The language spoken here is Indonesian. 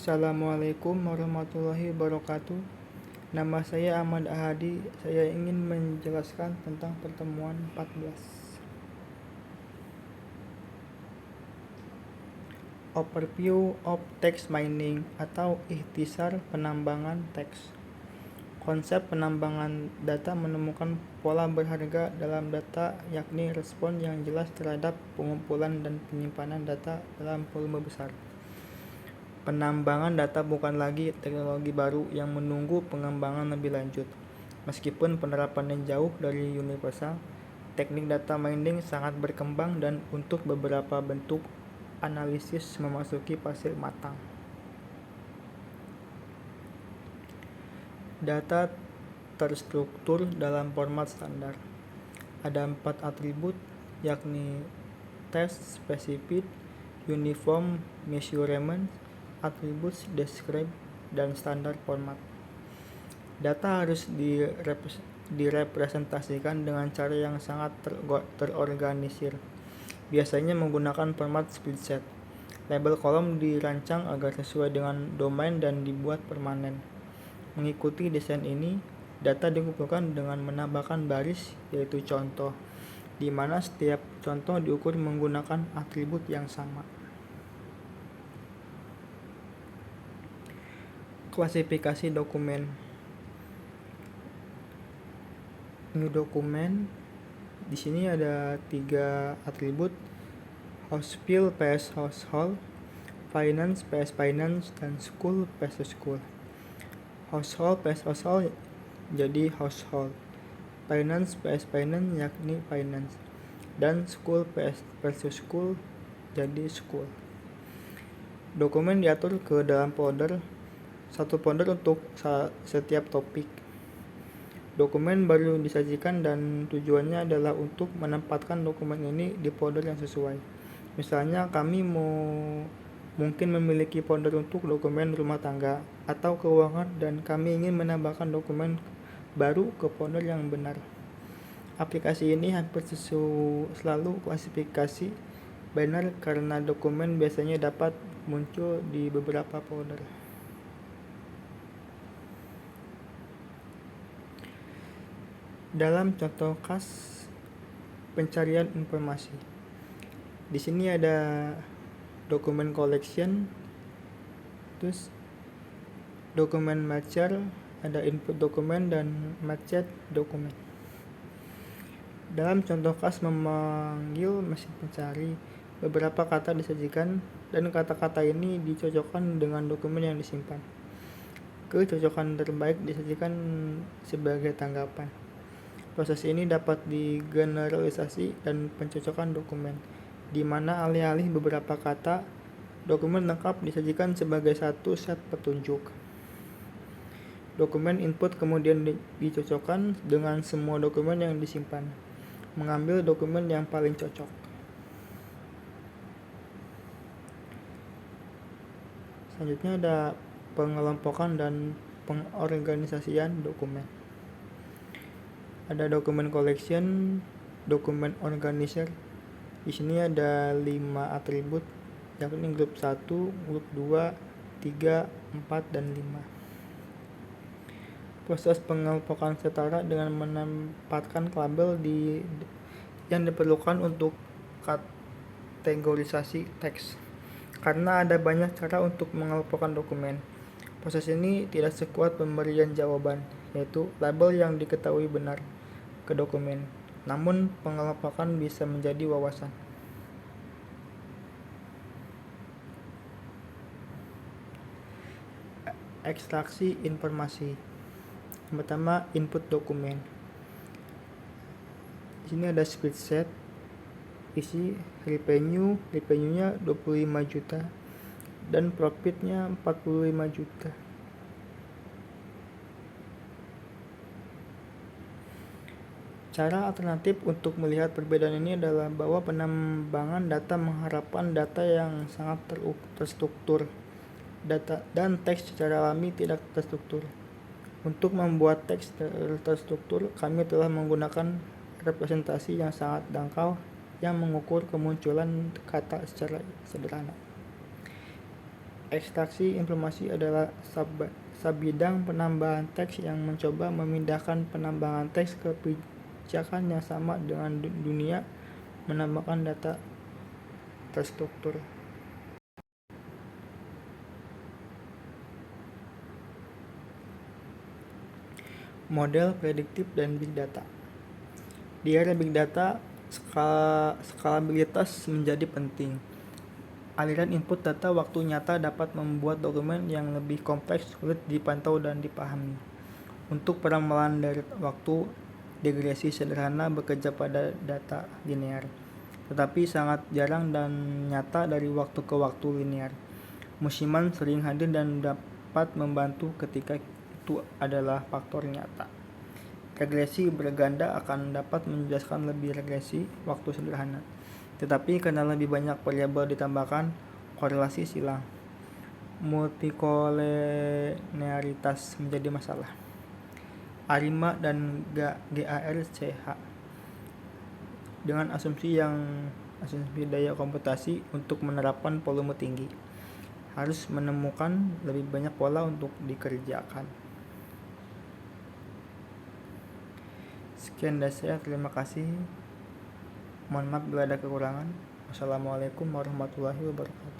Assalamualaikum warahmatullahi wabarakatuh. Nama saya Ahmad Ahadi. Saya ingin menjelaskan tentang pertemuan 14. Overview of text mining atau ikhtisar penambangan teks. Konsep penambangan data menemukan pola berharga dalam data, yakni respon yang jelas terhadap pengumpulan dan penyimpanan data dalam volume besar. Penambangan data bukan lagi teknologi baru yang menunggu pengembangan lebih lanjut. Meskipun penerapannya jauh dari universal, teknik data mining sangat berkembang dan untuk beberapa bentuk analisis memasuki fase matang. Data terstruktur dalam format standar. Ada 4 atribut, yakni test specific, uniform measurement, attributes describe, dan standar format. Data harus direpresentasikan dengan cara yang sangat terorganisir, biasanya menggunakan format split set. Label kolom dirancang agar sesuai dengan domain dan dibuat permanen. Mengikuti desain ini, data dikumpulkan dengan menambahkan baris, yaitu contoh, di mana setiap contoh diukur menggunakan atribut yang sama. Klasifikasi dokumen. New dokumen. Di sini ada 3 atribut: household vs household, finance vs finance, dan school vs school. Household vs household jadi household, finance vs finance yakni finance, dan school versus school jadi school. Dokumen diatur ke dalam folder, satu folder untuk setiap topik. Dokumen baru disajikan dan tujuannya adalah untuk menempatkan dokumen ini di folder yang sesuai. Misalnya kami mungkin memiliki folder untuk dokumen rumah tangga atau keuangan dan kami ingin menambahkan dokumen baru ke folder yang benar. Aplikasi ini hampir selalu klasifikasi benar karena dokumen biasanya dapat muncul di beberapa folder. Dalam contoh khas pencarian informasi, di sini ada dokumen collection, terus dokumen matcher, ada input dokumen dan matched dokumen. Dalam contoh khas memanggil mesin pencari, beberapa kata disajikan dan kata-kata ini dicocokkan dengan dokumen yang disimpan. Kecocokan terbaik disajikan sebagai tanggapan. Proses ini dapat digeneralisasi dan pencocokan dokumen, di mana alih-alih beberapa kata, dokumen lengkap disajikan sebagai satu set petunjuk. Dokumen input kemudian dicocokkan dengan semua dokumen yang disimpan, mengambil dokumen yang paling cocok. Selanjutnya ada pengelompokan dan pengorganisasian dokumen. Ada dokumen collection, dokumen organizer. Di sini ada 5 atribut, yakni grup 1, grup 2, 3, 4, dan 5. Proses pengelompokan setara dengan menempatkan label yang diperlukan untuk kategorisasi teks. Karena ada banyak cara untuk mengelompokkan dokumen, proses ini tidak sekuat pemberian jawaban, yaitu label yang diketahui benar ke dokumen. Namun pengelompokan bisa menjadi wawasan. Ekstraksi informasi. Yang pertama, input dokumen. Di sini ada spreadsheet, isi revenue-nya 25 juta dan profitnya 45 juta. Cara alternatif untuk melihat perbedaan ini adalah bahwa penambangan data mengharapkan data yang sangat terstruktur, data dan teks secara alami tidak terstruktur. Untuk membuat teks terstruktur, kami telah menggunakan representasi yang sangat dangkal yang mengukur kemunculan kata secara sederhana. Ekstraksi informasi adalah subbidang penambahan teks yang mencoba memindahkan penambahan teks ke pijakan yang sama dengan dunia menambahkan data terstruktur. Model prediktif dan big data. Di era big data, skalabilitas menjadi penting. Aliran input data waktu nyata dapat membuat dokumen yang lebih kompleks sulit dipantau dan dipahami. Untuk peramalan dari waktu, regresi sederhana bekerja pada data linear, tetapi sangat jarang dan nyata dari waktu ke waktu linear. Musiman sering hadir dan dapat membantu ketika itu adalah faktor nyata. Regresi berganda akan dapat menjelaskan lebih regresi waktu sederhana, tetapi karena lebih banyak variabel ditambahkan, korelasi silang. Multikolenearitas menjadi masalah. Arima dan GARCH dengan asumsi daya komputasi untuk menerapkan volume tinggi harus menemukan lebih banyak pola untuk dikerjakan. Sekian dari saya, terima kasih. Mohon maaf bila ada kekurangan. Wassalamualaikum warahmatullahi wabarakatuh.